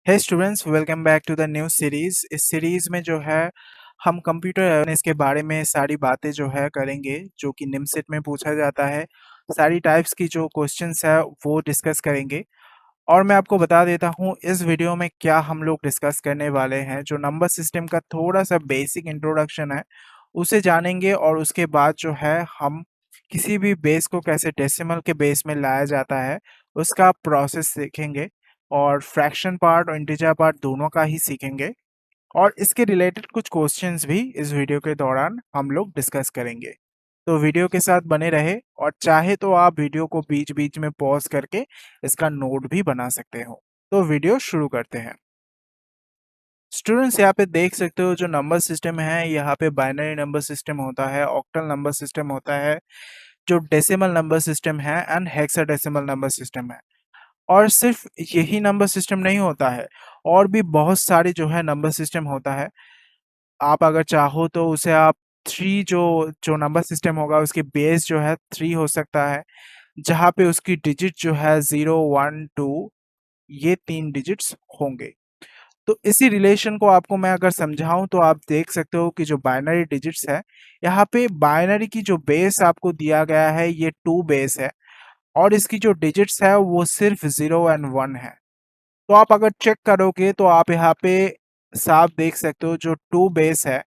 Hey students, welcome back to the new series. इस series में जो है हम कंप्यूटर अवेयरनेस के बारे में सारी बातें जो है करेंगे, जो कि निमसेट में पूछा जाता है। सारी टाइप्स की जो क्वेश्चंस है वो डिस्कस करेंगे। और मैं आपको बता देता हूँ इस वीडियो में क्या हम लोग डिस्कस करने वाले हैं। जो नंबर सिस्टम का थोड़ा सा बेसिक इंट्रोडक्शन है उसे जानेंगे, और उसके बाद जो है हम किसी भी बेस को कैसे डेसिमल के बेस में लाया जाता है उसका प्रोसेस सीखेंगे। और फ्रैक्शन पार्ट और इंटीजर पार्ट दोनों का ही सीखेंगे। और इसके रिलेटेड कुछ क्वेश्चंस भी इस वीडियो के दौरान हम लोग डिस्कस करेंगे। तो वीडियो के साथ बने रहे, और चाहे तो आप वीडियो को बीच बीच में पॉज करके इसका नोट भी बना सकते हो। तो वीडियो शुरू करते हैं। स्टूडेंट्स, यहाँ पे देख सकते हो जो नंबर सिस्टम है, यहाँ पे बाइनरी नंबर सिस्टम होता है, ऑक्टल नंबर सिस्टम होता है, जो डेसिमल नंबर सिस्टम है, एंड हेक्साडेसिमल नंबर सिस्टम है। और सिर्फ यही नंबर सिस्टम नहीं होता है, और भी बहुत सारे जो है नंबर सिस्टम होता है। आप अगर चाहो तो उसे आप थ्री जो जो नंबर सिस्टम होगा उसकी बेस जो है थ्री हो सकता है, जहाँ पे उसकी डिजिट जो है 0 1 2 ये तीन डिजिट्स होंगे। तो इसी रिलेशन को आपको मैं अगर समझाऊं तो आप देख सकते हो कि जो बाइनरी डिजिट्स है, यहाँ पे बाइनरी की जो बेस आपको दिया गया है ये टू बेस है, और इसकी जो डिजिट्स है वो सिर्फ 0 और 1 है। तो आप अगर चेक करोगे तो आप यहाँ पे साफ देख सकते हो जो टू बेस है,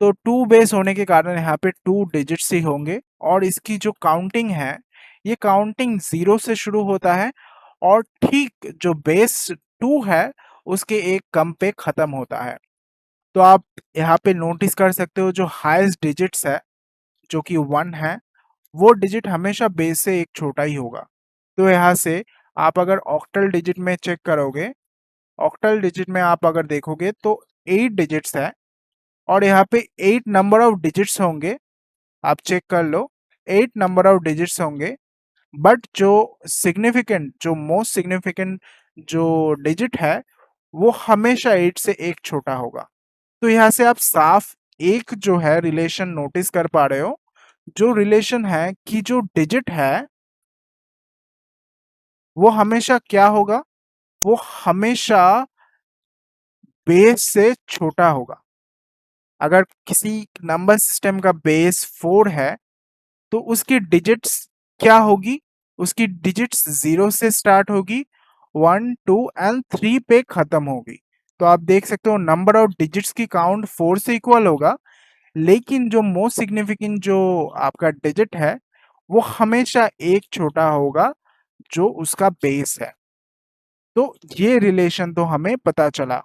तो टू बेस होने के कारण यहाँ पे टू डिजिट्स ही होंगे। और इसकी जो काउंटिंग है, ये काउंटिंग 0 से शुरू होता है, और ठीक जो बेस टू है उसके एक कम पे खत्म होता है। तो आप यहाँ पे नोटिस कर सकते हो जो हाईएस्ट डिजिट्स है, जो कि 1 है, वो डिजिट हमेशा बेस से एक छोटा ही होगा। तो यहाँ से आप अगर ऑक्टल डिजिट में चेक करोगे, ऑक्टल डिजिट में आप अगर देखोगे तो 8 डिजिट्स है, और यहाँ पे 8 नंबर ऑफ डिजिट्स होंगे। आप चेक कर लो, 8 नंबर ऑफ डिजिट्स होंगे। बट जो सिग्निफिकेंट, जो मोस्ट सिग्निफिकेंट जो डिजिट है, वो हमेशा 8 से एक छोटा होगा। तो यहाँ से आप साफ एक जो है रिलेशन नोटिस कर पा रहे हो, जो रिलेशन है कि जो डिजिट है वो हमेशा क्या होगा, वो हमेशा बेस से छोटा होगा। अगर किसी नंबर सिस्टम का बेस 4 है तो उसकी डिजिट्स क्या होगी, उसकी डिजिट्स 0 से स्टार्ट होगी, 1 2 एंड 3 पे खत्म होगी। तो आप देख सकते हो नंबर ऑफ डिजिट्स की काउंट 4 से इक्वल होगा, लेकिन जो मोस्ट सिग्निफिकेंट जो आपका डिजिट है वो हमेशा एक छोटा होगा, जो उसका बेस है। तो ये रिलेशन तो हमें पता चला।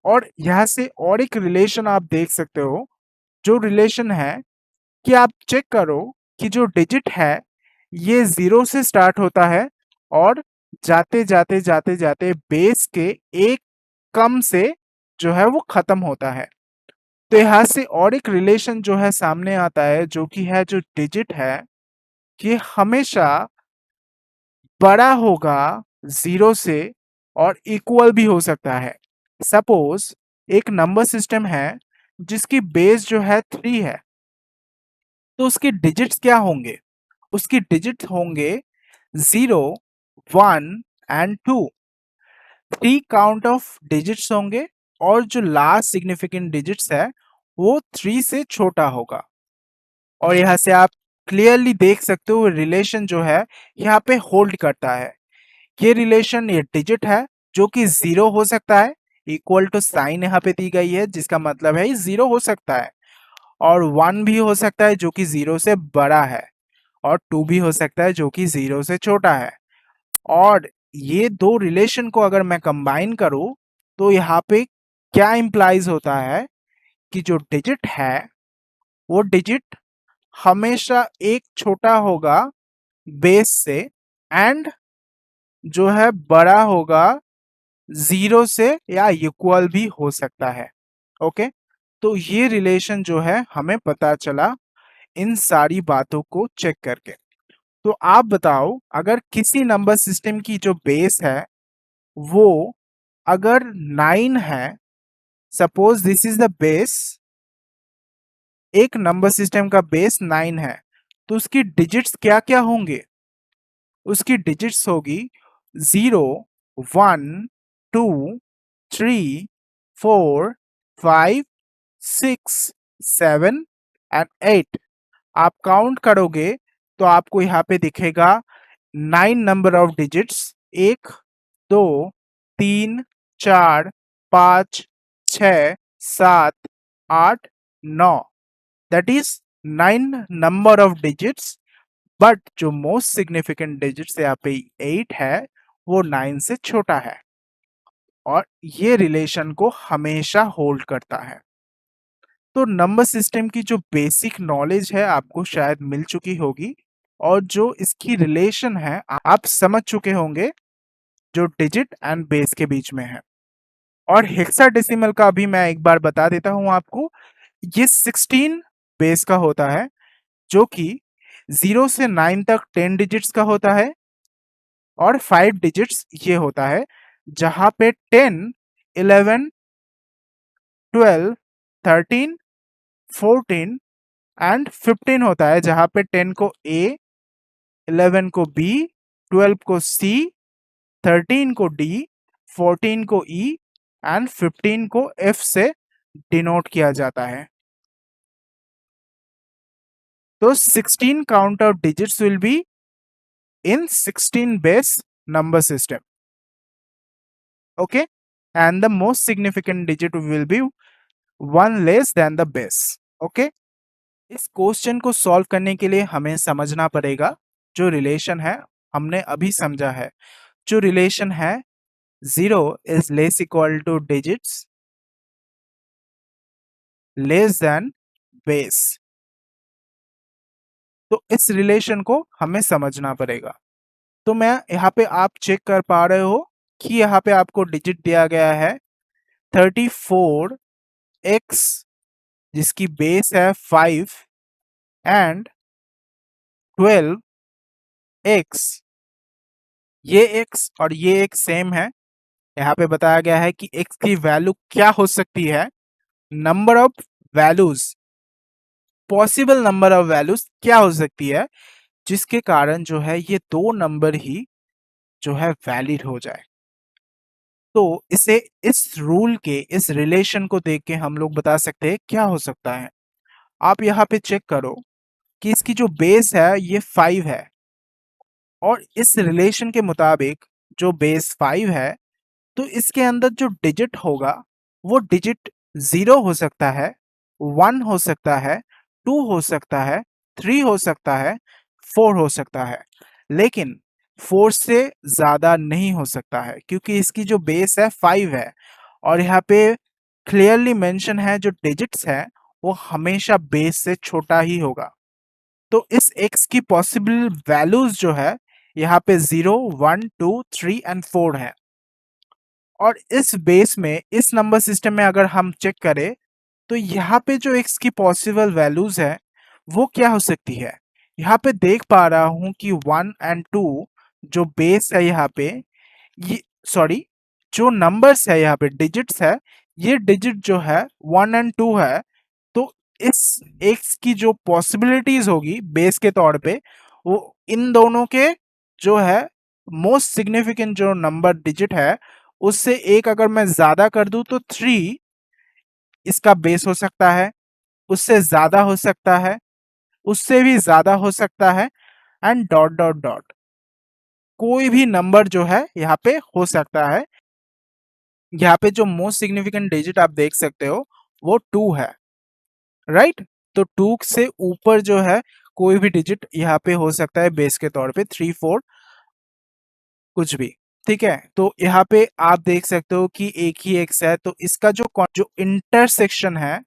और यहाँ से और एक रिलेशन आप देख सकते हो, जो रिलेशन है कि आप चेक करो कि जो डिजिट है ये 0 से स्टार्ट होता है, और जाते जाते जाते जाते बेस के एक कम से जो है वो खत्म होता है। तो यहाँ से और एक रिलेशन जो है सामने आता है, जो कि है जो डिजिट है ये हमेशा बड़ा होगा 0 से, और इक्वल भी हो सकता है। सपोज एक नंबर सिस्टम है जिसकी बेस जो है 3 है, तो उसके डिजिट्स क्या होंगे, उसकी डिजिट होंगे 0 1 एंड 2। 3 काउंट ऑफ डिजिट्स होंगे, और जो लास्ट सिग्निफिकेंट डिजिट्स है वो 3 से छोटा होगा। और यहाँ से आप क्लियरली देख सकते हो रिलेशन जो है यहाँ पे होल्ड करता है। ये रिलेशन, ये डिजिट है जो कि 0 हो सकता है, इक्वल टू साइन यहाँ पे दी गई है जिसका मतलब है 0 हो सकता है, और 1 भी हो सकता है जो कि 0 से बड़ा है, और 2 भी हो सकता है जो कि 0 से छोटा है। और ये दो रिलेशन को अगर मैं कंबाइन करूं तो यहाँ पे क्या इंप्लाइज होता है कि जो डिजिट है वो डिजिट हमेशा एक छोटा होगा बेस से, एंड जो है बड़ा होगा 0 से, या इक्वल भी हो सकता है। ओके, तो ये रिलेशन जो है हमें पता चला इन सारी बातों को चेक करके। तो आप बताओ, अगर किसी नंबर सिस्टम की जो बेस है वो अगर 9 है, suppose this is the base, एक नंबर सिस्टम का बेस 9 है, तो उसकी डिजिट्स क्या क्या होंगे, उसकी डिजिट्स होगी 0 1 2 3 4 5 6 7 एंड 8। आप काउंट करोगे तो आपको यहाँ पे दिखेगा 9 number of digits. 1 2 3 4 5 6 7 8 9, that is 9 number of digits. But जो मोस्ट सिग्निफिकेंट डिजिट्स यहाँ पे 8 है, वो 9 से छोटा है और ये रिलेशन को हमेशा होल्ड करता है। तो नंबर सिस्टम की जो बेसिक नॉलेज है आपको शायद मिल चुकी होगी, और जो इसकी रिलेशन है आप समझ चुके होंगे, जो डिजिट एंड बेस के बीच में है। और हेक्साडेसिमल का भी मैं एक बार बता देता हूं आपको। ये 16 बेस का होता है, जो कि 0 से 9 तक 10 डिजिट्स का होता है, और 5 डिजिट्स ये होता है जहां पे 10 11 12 13 14 एंड 15 होता है, जहां पे 10 को ए, 11 को बी, 12 को सी, 13 को डी, 14 को ई एंड 15 को एफ से डिनोट किया जाता है। तो 16 count of digits will be in 16 base number system. Okay, and the most significant digit will be one less than the base. Okay, इस क्वेश्चन को सॉल्व करने के लिए हमें समझना पड़ेगा जो रिलेशन है, हमने अभी समझा है। जो रिलेशन है, 0 is less equal to digits less than base। तो इस रिलेशन को हमें समझना पड़ेगा। तो मैं यहाँ पे आप चेक कर पा रहे हो कि यहाँ पे आपको डिजिट दिया गया है 34x, जिसकी बेस है 5, एंड 12x। ये x और ये x सेम है। यहाँ पे बताया गया है कि x की वैल्यू क्या हो सकती है, number of values, possible number of values क्या हो सकती है, जिसके कारण जो है ये दो नंबर ही जो है वैलिड हो जाए। तो इसे, इस रूल के, इस रिलेशन को देख के हम लोग बता सकते हैं क्या हो सकता है। आप यहाँ पे चेक करो कि इसकी जो बेस है ये 5 है, और इस रिलेशन के मुताबिक जो बेस 5 है, तो इसके अंदर जो डिजिट होगा वो डिजिट 0 हो सकता है, 1 हो सकता है, 2 हो सकता है, 3 हो सकता है, 4 हो सकता है, लेकिन 4 से ज्यादा नहीं हो सकता है, क्योंकि इसकी जो बेस है 5 है, और यहाँ पे क्लियरली मेंशन है जो डिजिट्स है वो हमेशा बेस से छोटा ही होगा। तो इस x की पॉसिबल वैल्यूज जो है यहाँ पे 0 1 2 3 एंड 4 है। और इस बेस में, इस नंबर सिस्टम में अगर हम चेक करें, तो यहाँ पे जो x की पॉसिबल वैल्यूज है वो क्या हो सकती है। यहाँ पे देख पा रहा हूं कि 1 एंड 2 जो बेस है यहाँ पे, ये, सॉरी, जो नंबर्स है यहाँ पे, डिजिट्स है, ये डिजिट जो है 1 एंड 2 है। तो इस x की जो पॉसिबिलिटीज होगी बेस के तौर पे, वो इन दोनों के जो है मोस्ट सिग्निफिकेंट जो नंबर डिजिट है उससे एक अगर मैं ज्यादा कर दूं तो 3 इसका बेस हो सकता है, उससे ज्यादा हो सकता है, उससे भी ज्यादा हो सकता है, एंड डॉट डॉट डॉट, कोई भी नंबर जो है यहाँ पे हो सकता है। यहाँ पे जो मोस्ट सिग्निफिकेंट डिजिट आप देख सकते हो वो 2 है, राइट। तो 2 से ऊपर जो है कोई भी डिजिट यहाँ पे हो सकता है बेस के तौर पे, 3 4 कुछ भी, ठीक है। तो यहाँ पे आप देख सकते हो कि एक ही एक्स है, तो इसका जो इंटरसेक्शन है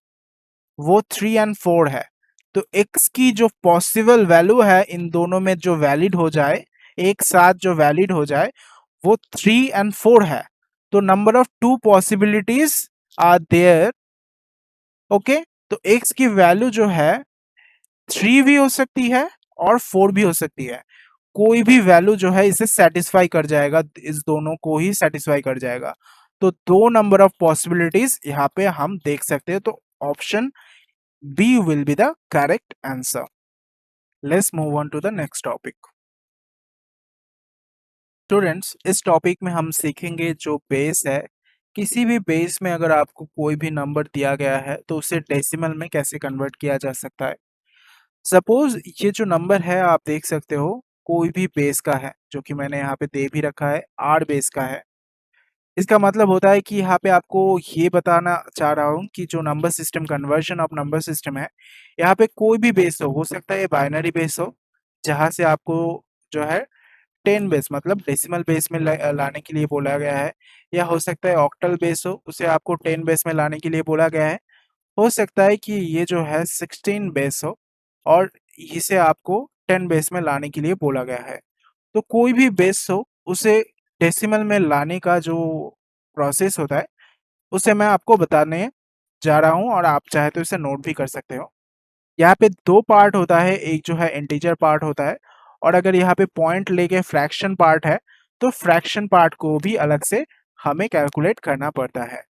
वो 3 एंड 4 है। तो x की जो पॉसिबल वैल्यू है इन दोनों में जो वैलिड हो जाए, एक साथ जो वैलिड हो जाए, वो 3 एंड 4 है। तो number of two possibilities are there. Okay, तो x की वैल्यू जो है 3 भी हो सकती है और 4 भी हो सकती है। कोई भी वैल्यू जो है इसे सेटिस्फाई कर जाएगा, इस दोनों को ही सेटिस्फाई कर जाएगा। तो दो नंबर ऑफ पॉसिबिलिटीज यहाँ पे हम देख सकते हैं। तो option B will be the correct answer. Let's move on to the next topic. Students, इस टॉपिक में हम सीखेंगे जो बेस है। किसी भी बेस में अगर आपको कोई भी नंबर दिया गया है तो उसे डेसिमल में कैसे कन्वर्ट किया जा सकता है। सपोज ये जो नंबर है आप देख सकते हो कोई भी बेस का है, जो कि मैंने यहाँ पे दे भी रखा है, आर बेस का है। इसका मतलब होता है कि यहाँ पे आपको ये बताना चाह रहा हूँ कि जो number system, conversion of number system है, यहाँ पे कोई भी बेस हो सकता है ये बाइनरी बेस हो, जहाँ से आपको जो है 10 बेस मतलब डेसिमल बेस में लाने के लिए बोला गया है, या हो सकता है ऑक्टल बेस हो, उसे आपको 10 बेस में लाने के लिए बोला गया है। हो सकता है कि ये जो है 16 बेस हो और इसे आपको 10 बेस में लाने के लिए बोला गया है। तो कोई भी बेस हो उसे डेसिमल में लाने का जो प्रोसेस होता है उसे मैं आपको बताने जा रहा हूँ, और आप चाहे तो इसे नोट भी कर सकते हो। यहाँ पे दो पार्ट होता है, एक जो है इंटीजर पार्ट होता है, और अगर यहाँ पे पॉइंट लेके फ्रैक्शन पार्ट है तो फ्रैक्शन पार्ट को भी अलग से हमें कैलकुलेट करना पड़ता है।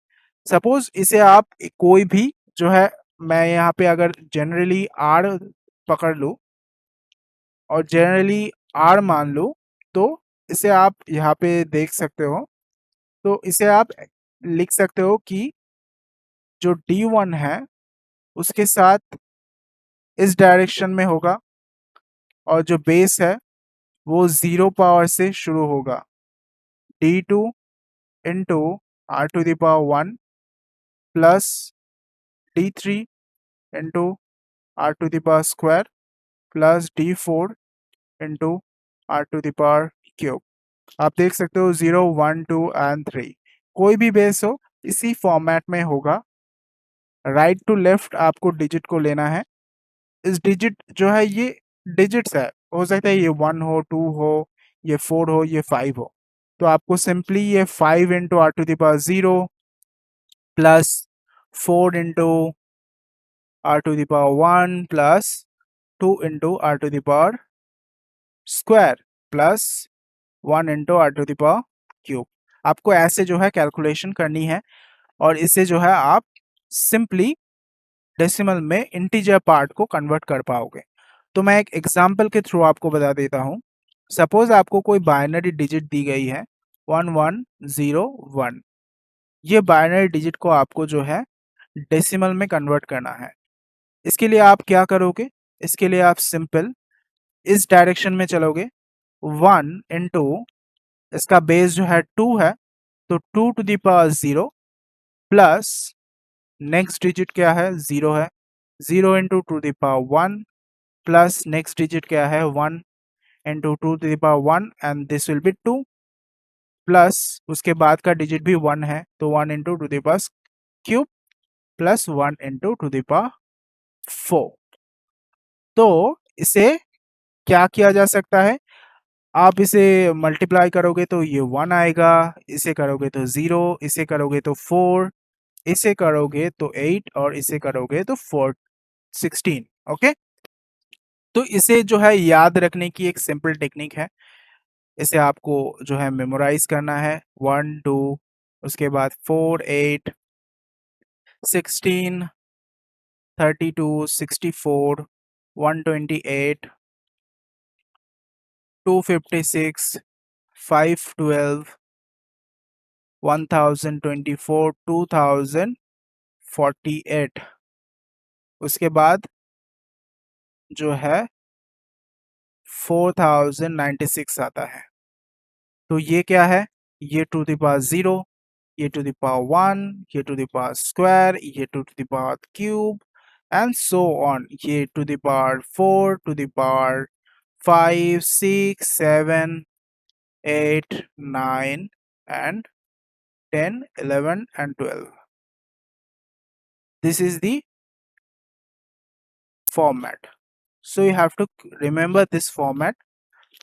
सपोज इसे आप कोई भी जो है, मैं यहाँ पे अगर जनरली आर पकड़ लूँ और जनरली आर मान लूँ, तो इसे आप यहाँ पे देख सकते हो। तो इसे आप लिख सकते हो कि जो D1 है उसके साथ इस डायरेक्शन में होगा, और जो बेस है वो 0 पावर से शुरू होगा। D2 into r to the power 1 plus D3 into r to the power square plus D4 into r to the power cube. आप देख सकते हो 0, 1, 2 एंड 3 कोई भी बेस हो इसी फॉर्मेट में होगा। राइट टू लेफ्ट आपको डिजिट को लेना है। इस डिजिट जो है ये डिजिट्स है, हो सकता है ये 1 हो, 2 हो, ये 4 हो, ये 5 हो। तो आपको सिंपली ये 5 into r to the power 0 plus 4 into r to the power 1 plus 2 into r to the power square plus 1 into r to the power cube. आपको ऐसे जो है कैलकुलेशन करनी है, और इसे जो है आप सिंपली डेसिमल में इंटीजर पार्ट को कन्वर्ट कर पाओगे। तो मैं एक एग्जांपल के थ्रू आपको बता देता हूँ। सपोज आपको कोई बाइनरी डिजिट दी गई है 1101। ये बाइनरी डिजिट को आपको जो है डेसिमल में कन्वर्ट करना है। इसके लिए आप क्या करोगे? इसके लिए आप सिंपल इस डायरेक्शन में चलोगे। 1 इंटू इसका बेस जो है 2 है, तो 2 to the power 0 plus next digit क्या है? 0 है। 0 into to the power 1 plus next digit क्या है? 1 into 2 to the power 1 and this will be 2 plus उसके बाद का डिजिट भी 1 है, तो 1 into to the power cube plus 1 into to the power 4। तो इसे क्या किया जा सकता है? आप इसे मल्टीप्लाई करोगे तो ये 1 आएगा, इसे करोगे तो 0, इसे करोगे तो 4, इसे करोगे तो 8, और इसे करोगे तो 16। ओके, तो इसे जो है याद रखने की एक सिंपल टेक्निक है। इसे आपको जो है मेमोराइज करना है। 1, 2, उसके बाद 4, 8, 16, 32, 64, 128, 256, 512, 1024, 2048। उसके बाद जो है 4096 आता है। तो ये क्या है? ये टू द पावर 0, ये टू द पावर 1, ये टू द पावर स्क्वायर, ये to the power cube and so on. ये to the power 4, to the power 5, 6, 7, 8, 9 and 10, 11 and 12. This is the format. So you have to remember this format.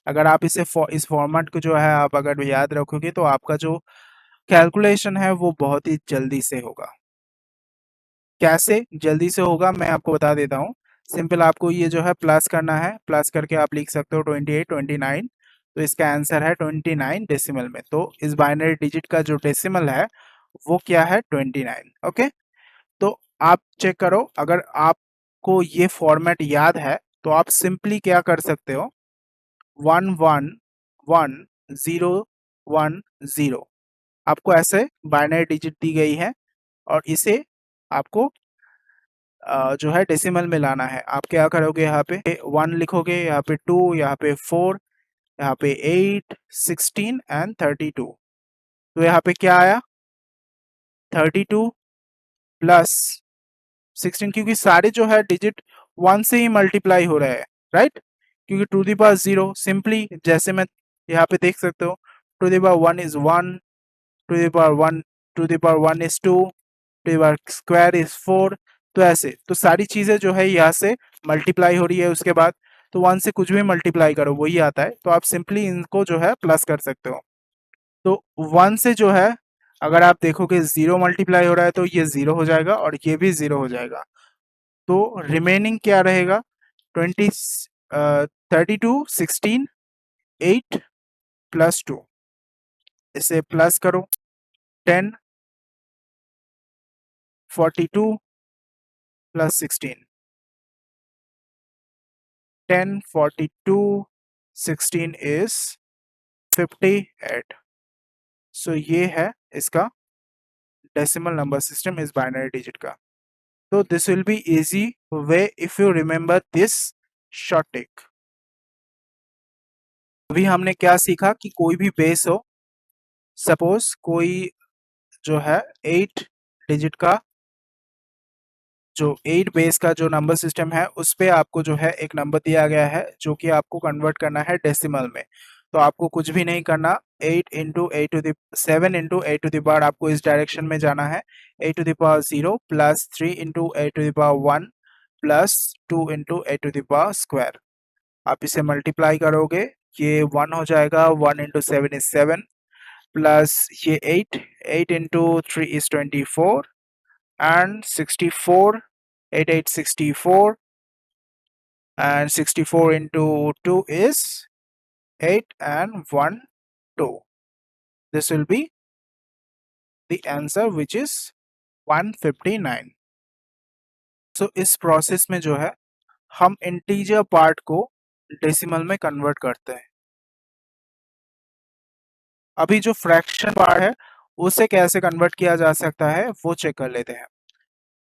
अगर आप इस format को जो है आप अगर याद रखोगे तो आपका जो कैलकुलेशन है वो बहुत ही जल्दी से होगा। कैसे जल्दी से होगा मैं आपको बता देता हूँ। सिंपल आपको ये जो है प्लस करना है, प्लस करके आप लिख सकते हो 28, 29। तो इसका आंसर है 29 डेसिमल में। तो इस बाइनरी डिजिट का जो डेसिमल है वो क्या है? 29। ओके, तो आप चेक करो, अगर आपको ये फॉर्मेट याद है तो आप सिंपली क्या कर सकते हो? 1 1 1 010। आपको ऐसे बाइनरी डिजिट दी गई है और इसे आपको जो है डेसिमल में लाना है। आप क्या करोगे, यहाँ पे 1 लिखोगे, यहाँ पे 2, यहाँ पे 4, यहाँ पे 8, 16 एंड 32। तो यहाँ पे क्या आया, 32 प्लस 16, क्योंकि सारे जो है डिजिट 1 से ही मल्टीप्लाई हो रहे हैं, राइट। क्योंकि टू द पावर 0 सिंपली, जैसे मैं यहाँ पे देख सकते हो, to the power 1 is 1, to the power 1, to the power 1 is 2, to the power square is 4। तो ऐसे तो सारी चीजें जो है यहाँ से मल्टीप्लाई हो रही है, उसके बाद तो 1 से कुछ भी मल्टीप्लाई करो वही आता है, तो आप सिंपली इनको जो है प्लस कर सकते हो। तो 1 से जो है अगर आप देखोगे 0 मल्टीप्लाई हो रहा है तो ये 0 हो जाएगा और ये भी 0 हो जाएगा। तो रिमेनिंग क्या रहेगा, 32, 16, 8 प्लस 2। इसे प्लस करो, 10, 42 प्लस 16, 10, 42, 16 इज 58। सो ये है इसका डेसिमल नंबर सिस्टम इस बाइनरी डिजिट का। तो this will be easy way if you remember this short trick. अभी हमने क्या सीखा कि कोई भी बेस हो, सपोज कोई जो है 8 डिजिट का, जो 8 बेस का जो नंबर सिस्टम है उस पे आपको जो है एक नंबर दिया गया है जो कि आपको कन्वर्ट करना है डेसिमल में। तो आपको कुछ भी नहीं करना, 7 into a to the power आपको इस डायरेक्शन में जाना है, a to the power 0 plus 3 into a to the power 1 plus 2 into a to the power square. आप इसे मल्टीप्लाई करोगे, ये 1 हो जाएगा, 1 इंटू 7 इज 7 प्लस ये 8 into 3 is 24 and 64, 8 8 64, and 64 into 2 is 8 and 1 2. This will be the answer which is 159. So इस process में जो है हम इंटीजर पार्ट को डेसिमल में कन्वर्ट करते हैं। अभी जो फ्रैक्शन पार्ट है उसे कैसे कन्वर्ट किया जा सकता है वो चेक कर लेते हैं।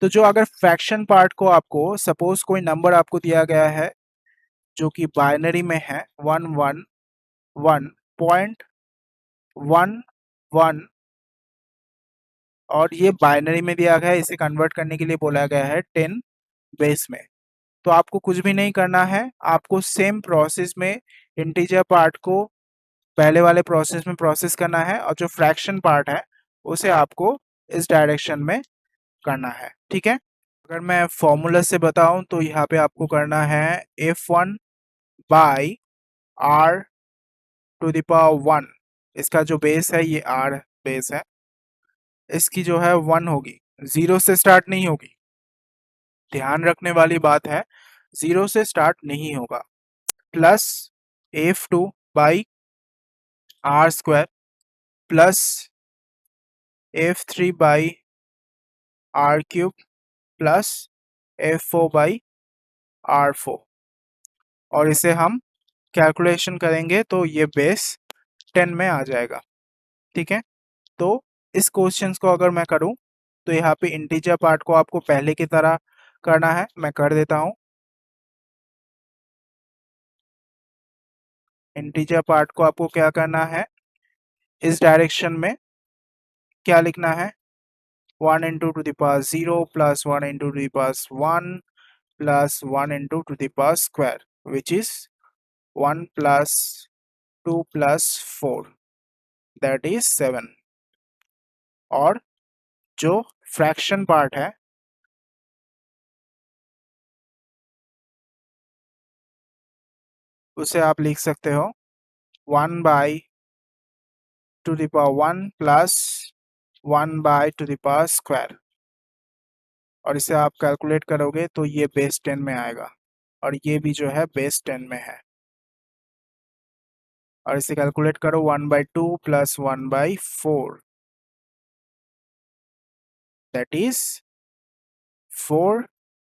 तो जो अगर फ्रैक्शन पार्ट को आपको सपोज कोई नंबर आपको दिया गया है जो कि बाइनरी में है 111.11 और ये बाइनरी में दिया गया है, इसे कन्वर्ट करने के लिए बोला गया है 10 बेस में। तो आपको कुछ भी नहीं करना है, आपको सेम प्रोसेस में इंटीजर पार्ट को पहले वाले प्रोसेस में प्रोसेस करना है और जो फ्रैक्शन पार्ट है उसे आपको इस डायरेक्शन में करना है, ठीक है। अगर मैं फॉर्मूला से बताऊं तो यहाँ पे आपको करना है f1 by r to the power 1। इसका जो बेस है ये r बेस है, इसकी जो है 1 होगी, 0 से स्टार्ट नहीं होगी। ध्यान रखने वाली बात है, 0 से स्टार्ट नहीं होगा। Plus f2 by r square plus f3 by r cube plus f4 by r4। और इसे हम कैलकुलेशन करेंगे तो ये बेस 10 में आ जाएगा, ठीक है। तो इस क्वेश्चंस को अगर मैं करूं तो यहाँ पे इंटीजर पार्ट को आपको पहले की तरह करना है, मैं कर देता हूं। इंटीजर पार्ट को आपको क्या करना है, इस डायरेक्शन में क्या लिखना है, 1 into to the power 0 plus 1 into to the power 1 plus 1 into to the power square which is 1 plus 2 plus 4 that is 7। और जो फ्रैक्शन पार्ट है उसे आप लिख सकते हो 1 by two the power 1 plus 1 by two the power square. और इसे आप कैलकुलेट करोगे तो ये बेस 10 में आएगा और ये भी जो है बेस 10 में है। और इसे कैलकुलेट करो, 1/2 plus 1/4 that is 4,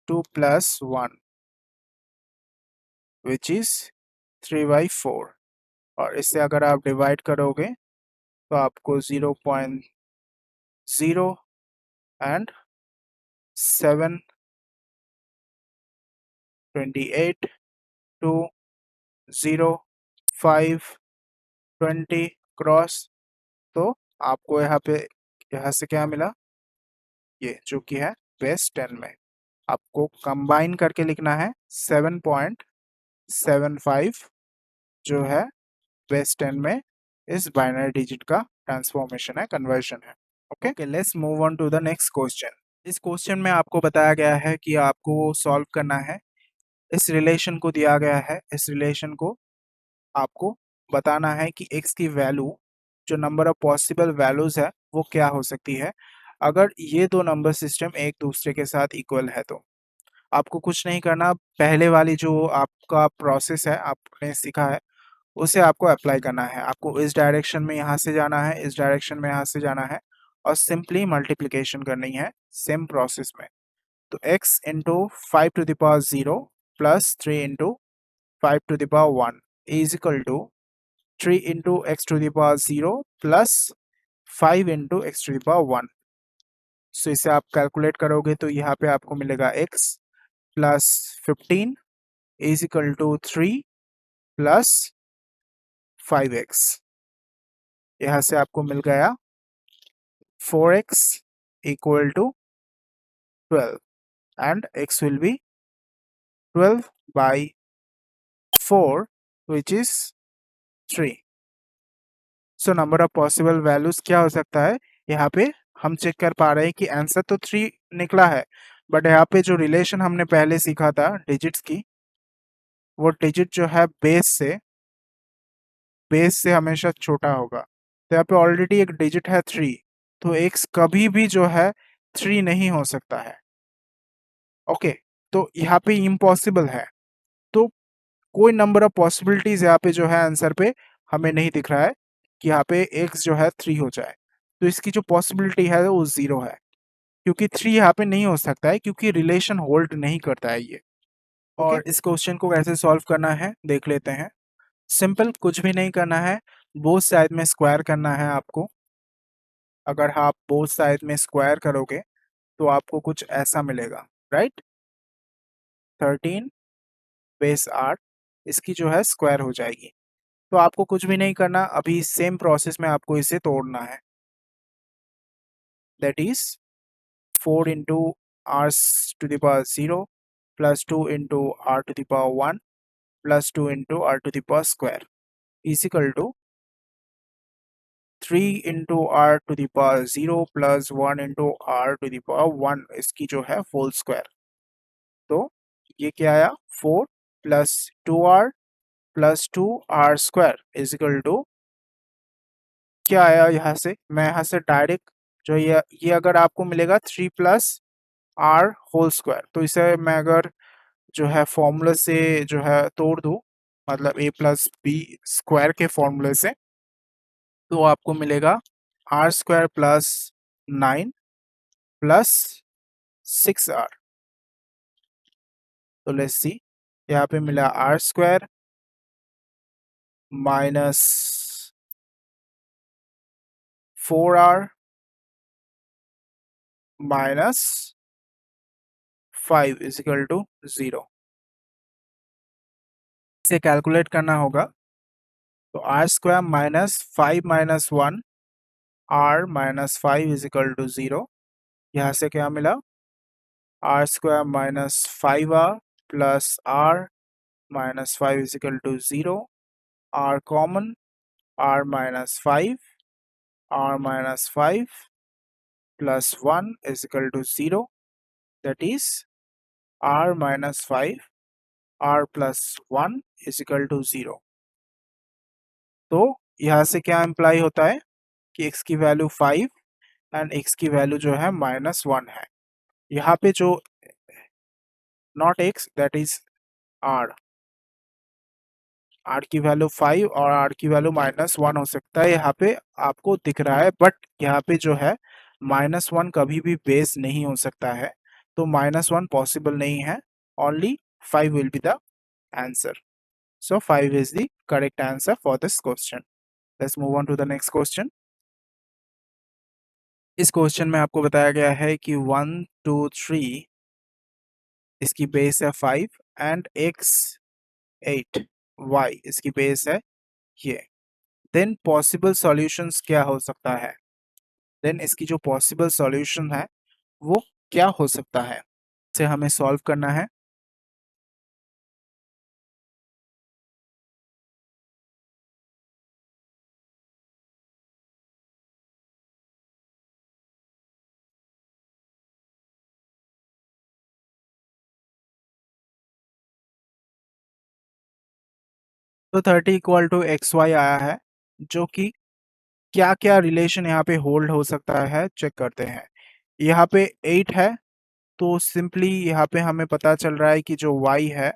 2 plus 1 which is 3/4। और इससे अगर आप डिवाइड करोगे तो आपको 0.0 एंड 728 टू 0 5 20 क्रॉस, तो आपको यहाँ से क्या मिला, ये जो कि है बेस 10 में आपको कंबाइन करके लिखना है 7.75 जो है बेस 10 में इस बाइनरी डिजिट का ट्रांसफॉर्मेशन है, कन्वर्शन है। Okay, let's move on to the next question. इस क्वेश्चन में आपको बताया गया है कि आपको सॉल्व करना है, इस रिलेशन को दिया गया है, इस रिलेशन को आपको बताना है कि x की वैल्यू, जो नंबर ऑफ पॉसिबल वैल्यूज है वो क्या हो सकती है अगर ये दो नंबर सिस्टम एक दूसरे के साथ इक्वल है। तो आपको कुछ नहीं करना, पहले वाली जो आपका प्रोसेस है आपने सीखा है उसे आपको अप्लाई करना है। आपको इस डायरेक्शन में यहाँ से जाना है, इस डायरेक्शन में यहाँ से जाना है और सिंपली मल्टीप्लिकेशन करनी है सेम प्रोसेस में। तो x into 5⁻0 plus 3 into 5⁻1 is equal to 3 into x⁻0 plus 5 into x⁻1। So इसे आप कैलकुलेट करोगे तो यहाँ पे आपको मिलेगा x plus 15 is equal to 3 plus 5x। यहाँ से आपको मिल गया 4x equal to 12 and x will be 12 by 4 which is 3। So number of possible values क्या हो सकता है, यहाँ पे हम चेक कर पा रहे हैं कि आंसर तो 3 निकला है, बट यहाँ पे जो रिलेशन हमने पहले सीखा था डिजिट्स की, वो डिजिट जो है बेस से हमेशा छोटा होगा। तो यहाँ पे ऑलरेडी एक डिजिट है 3, तो x कभी भी जो है 3 नहीं हो सकता है। ओके, तो यहाँ पे इम्पॉसिबल है, तो कोई नंबर ऑफ पॉसिबिलिटीज यहाँ पे जो है आंसर पे हमें नहीं दिख रहा है कि यहाँ पे x जो है 3 हो जाए। तो इसकी जो पॉसिबिलिटी है वो 0 है, क्योंकि 3 यहाँ पे नहीं हो सकता है, क्योंकि रिलेशन होल्ड नहीं करता है ये। और इस क्वेश्चन को कैसे सॉल्व करना है देख लेते हैं। सिंपल, कुछ भी नहीं करना है, बोथ साइड में स्क्वायर करना है आपको। अगर आप बोथ साइड में स्क्वायर करोगे तो आपको कुछ ऐसा मिलेगा, राइट। 13 बेस 8 इसकी जो है स्क्वायर हो जाएगी। तो आपको कुछ भी नहीं करना, अभी सेम प्रोसेस में आपको इसे तोड़ना है। That is 4 into r to the power 0 plus 2 into r to the power 1 plus 2 into r to the power square is equal to 3 into r to the power 0 plus 1 into r to the power 1 इसकी जो है whole square. तो ये क्या आया, 4 plus 2r plus 2r square is equal to क्या आया, यहाँ से मैं यहाँ से डायरेक्ट जो ये अगर आपको मिलेगा 3 प्लस आर होल स्क्वायर, तो इसे मैं अगर जो है फॉर्मूले से जो है तोड़ दूँ, मतलब a प्लस बी स्क्वायर के फॉर्मूले से, तो आपको मिलेगा are square plus 9 plus 6r। तो लेट्स सी, यहाँ पे मिला r square minus 4r minus 5 is equal to 0। इसे कैलकुलेट करना होगा, तो r square minus 5 minus 1 r minus 5 is equal to 0। यहाँ से क्या मिला, r square minus 5r plus r minus 5 is equal to 0। R common, r minus 5 r minus 5 plus 1 is equal to 0, that is r minus 5 r plus 1 is equal to 0। तो यहाँ से क्या imply होता है कि x की वैल्यू 5 एंड x की value जो है -1 है। यहाँ पे जो not x that is r, r की वैल्यू 5 और r की वैल्यू -1 हो सकता है, यहाँ पे आपको दिख रहा है, बट यहाँ पे जो है -1 कभी भी बेस नहीं हो सकता है, तो -1 पॉसिबल नहीं है, only 5 will be the answer. So 5 is the correct answer for this question. Let's move on to the next question. इस क्वेश्चन में आपको बताया गया है कि 1 2 3 इसकी बेस है 5 एंड x 8 y इसकी बेस है ये। देन पॉसिबल सॉल्यूशंस क्या हो सकता है? देन इसकी जो पॉसिबल सॉल्यूशन है वो क्या हो सकता है, इसे हमें सॉल्व करना है। तो 30 इक्वल टू एक्स वाई आया है, जो कि क्या क्या रिलेशन यहाँ पे होल्ड हो सकता है चेक करते हैं। यहाँ पे 8 है, तो सिंपली यहाँ पे हमें पता चल रहा है कि जो y है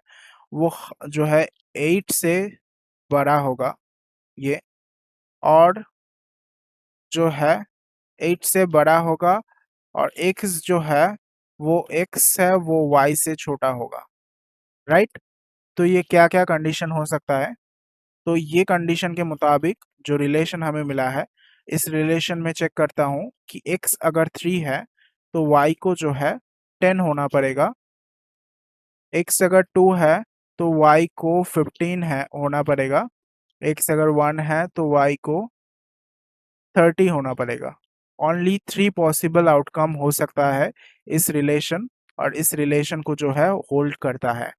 वो जो है 8 से बड़ा होगा ये, और जो है 8 से बड़ा होगा, और x जो है वो x है वो y से छोटा होगा, राइट। तो ये क्या क्या कंडीशन हो सकता है? तो ये कंडीशन के मुताबिक जो रिलेशन हमें मिला है, इस रिलेशन में चेक करता हूँ कि x अगर 3 है तो y को जो है 10 होना पड़ेगा, x अगर 2 है तो y को 15 है होना पड़ेगा, x अगर 1 है तो y को 30 होना पड़ेगा। ओनली 3 पॉसिबल आउटकम हो सकता है इस रिलेशन, और इस रिलेशन को जो है होल्ड करता है।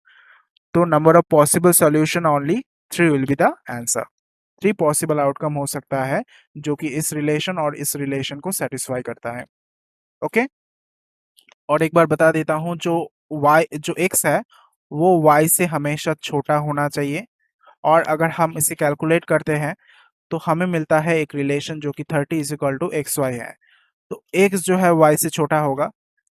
तो number of possible solution only 3 will be the answer. 3 possible outcome हो सकता है जो कि इस रिलेशन और इस रिलेशन को सेटिस्फाई करता है। ओके, और एक बार बता देता हूँ, जो y जो x है वो y से हमेशा छोटा होना चाहिए, और अगर हम इसे कैलकुलेट करते हैं तो हमें मिलता है एक रिलेशन जो कि 30 is equal to X Y है। तो x जो है y से छोटा होगा,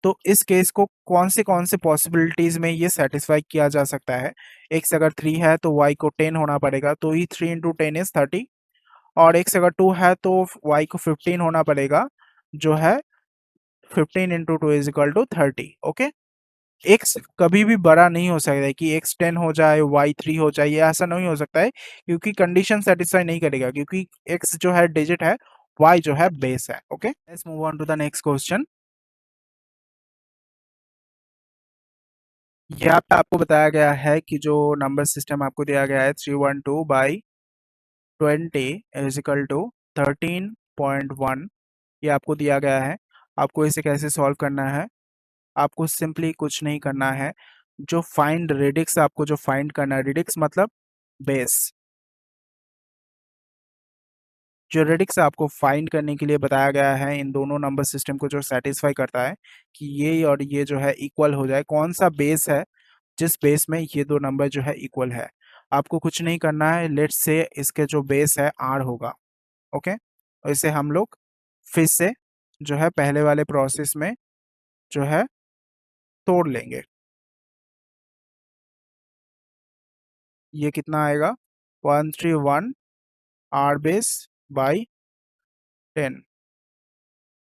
तो इस केस को कौन से पॉसिबिलिटीज में ये सेटिस्फाई किया जा सकता है? x अगर 3 है तो y को 10 होना पड़ेगा, तो ही 3 इंटू 10 इज 30, और x अगर 2 है तो y को 15 होना पड़ेगा, जो है 15 into 2 is equal to 30। Okay, x कभी भी बड़ा नहीं हो सकता है कि x 10 हो जाए y 3 हो जाए, ये ऐसा नहीं हो सकता है, क्योंकि कंडीशन सेटिस्फाई नहीं करेगा, क्योंकि x जो है डिजिट है, y जो है बेस है। Okay, let's move on to the next question. यहाँ पे आपको बताया गया है कि जो नंबर सिस्टम आपको दिया गया है 312/20 इज इक्वल टू 13.1, ये आपको दिया गया है। आपको इसे कैसे सॉल्व करना है? आपको सिंपली कुछ नहीं करना है, जो फाइंड रेडिक्स आपको जो फाइंड करना है, रेडिक्स मतलब बेस, जो रेडिक्स आपको फाइंड करने के लिए बताया गया है इन दोनों नंबर सिस्टम को, जो सेटिस्फाई करता है कि ये और ये जो है इक्वल हो जाए, कौन सा बेस है जिस बेस में ये दो नंबर जो है इक्वल है। आपको कुछ नहीं करना है, लेट्स से इसके जो बेस है आर होगा। ओके, और इसे हम लोग फिर से जो है पहले वाले प्रोसेस में जो है तोड़ लेंगे। ये कितना आएगा? 131 r base by 10,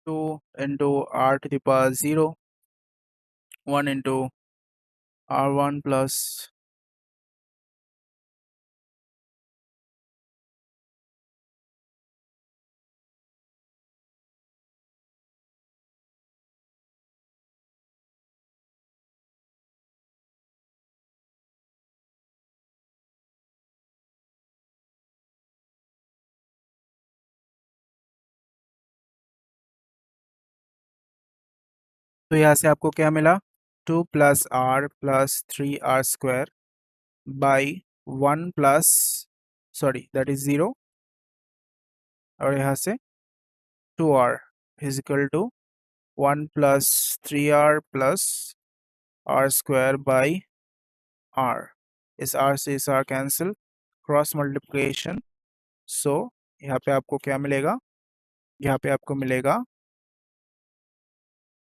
2 into r to the power 0, 1 into r one plus, तो यहाँ से आपको क्या मिला? 2 + r + 3r² by 1 plus, sorry that is 0, और यहाँ से 2r is equal to 1 + 3r + r² by r। इस r से इस r cancel, cross multiplication, so यहाँ पे आपको क्या मिलेगा? यहाँ पे आपको मिलेगा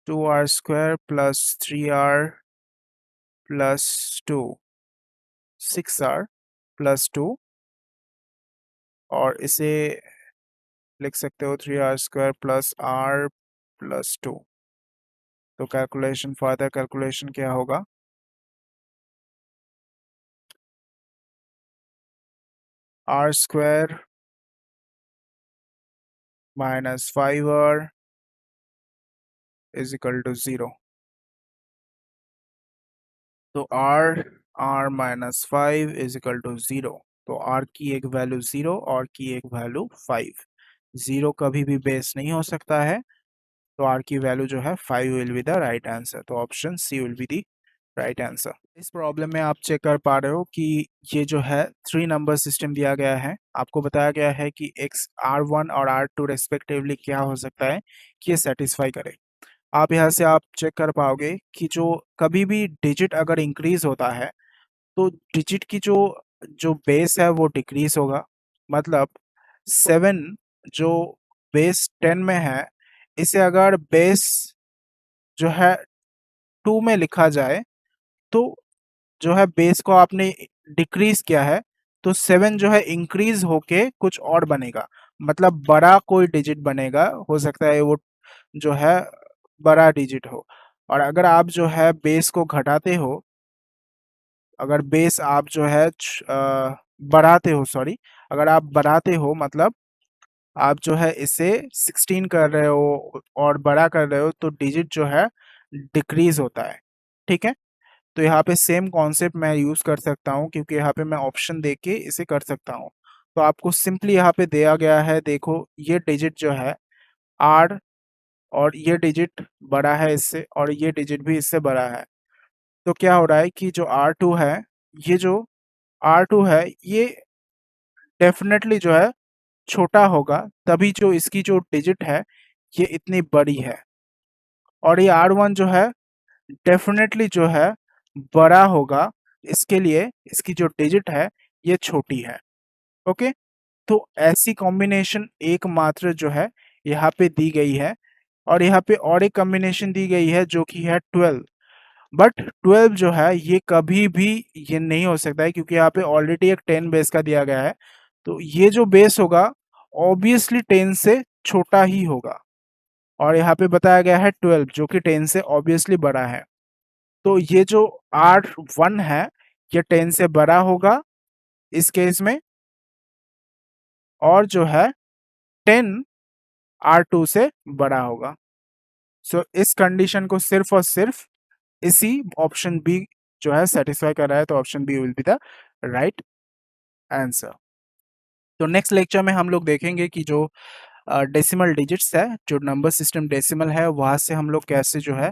2r² + 3r + 2, 6r + 2, और इसे लिख सकते हो 3r² + r + 2। तो कैलकुलेशन, फर्दर कैलकुलेशन क्या होगा? R square minus 5r is equal to 0। तो r minus 5 is equal to 0। तो आर की एक वैल्यू 0 और की एक वैल्यू 5। 0 कभी भी बेस नहीं हो सकता है, तो आर की वैल्यू जो है 5 will be the right answer. तो option C will be the right answer. इस प्रॉब्लम में आप चेक कर पा रहे हो कि ये जो है 3 नंबर सिस्टम दिया गया है। आपको बताया गया है कि x r1 और r2 रेस्पेक्टिवली क्या हो सकता है कि ये सेटिस्फाई करे। आप यहाँ से आप चेक कर पाओगे कि जो कभी भी डिजिट अगर इंक्रीज होता है तो डिजिट की जो जो बेस है वो डिक्रीज होगा। मतलब 7 जो बेस 10 में है, इसे अगर बेस जो है 2 में लिखा जाए तो जो है बेस को आपने डिक्रीज किया है, तो 7 जो है इंक्रीज होके कुछ और बनेगा। मतलब बड़ा कोई डिजिट बनेगा, हो सकता है वो जो है बड़ा डिजिट हो। और अगर आप जो है बेस को घटाते हो, अगर बेस आप जो है बढ़ाते हो, सॉरी, अगर आप बढ़ाते हो मतलब आप जो है इसे 16 कर रहे हो और बड़ा कर रहे हो, तो डिजिट जो है डिक्रीज होता है। ठीक है, तो यहाँ पे सेम कॉन्सेप्ट मैं यूज कर सकता हूँ, क्योंकि यहाँ पे मैं ऑप्शन दे के इसे कर सकता हूँ। तो आपको सिंपली यहाँ पे दिया गया है, देखो ये डिजिट जो है आर, और ये डिजिट बड़ा है इससे और ये डिजिट भी इससे बड़ा है। तो क्या हो रहा है कि जो R2 है, ये जो R2 है ये डेफिनेटली जो है छोटा होगा, तभी जो इसकी जो डिजिट है ये इतनी बड़ी है। और ये R1 जो है डेफिनेटली जो है बड़ा होगा, इसके लिए इसकी जो डिजिट है ये छोटी है। ओके, तो ऐसी कॉम्बिनेशन एकमात्र जो है यहाँ पे दी गई है। और यहाँ पे और एक कॉम्बिनेशन दी गई है जो कि है 12। बट 12 जो है ये कभी भी ये नहीं हो सकता है, क्योंकि यहाँ पे ऑलरेडी एक 10 बेस का दिया गया है। तो ये जो बेस होगा ऑब्वियसली 10 से छोटा ही होगा। और यहाँ पे बताया गया है 12 जो कि 10 से ऑब्वियसली बड़ा है। तो ये जो R1 है ये 10 से बड़ा होगा इस केस में, और जो है 10 R2 से बड़ा होगा। सो इस कंडीशन को सिर्फ और सिर्फ इसी ऑप्शन बी जो है सेटिस्फाई कर रहा है, तो option B will be the right answer. तो नेक्स्ट लेक्चर में हम लोग देखेंगे कि जो डेसिमल डिजिट्स है, जो नंबर सिस्टम डेसिमल है, वहां से हम लोग कैसे जो है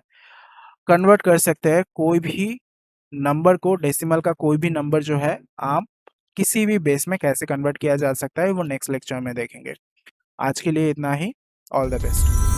कन्वर्ट कर सकते हैं कोई भी नंबर को, डेसिमल का कोई भी नंबर जो है आप किसी भी बेस में कैसे कन्वर्ट किया जा सकता है, वो नेक्स्ट लेक्चर में देखेंगे। आज के लिए इतना ही। All the best.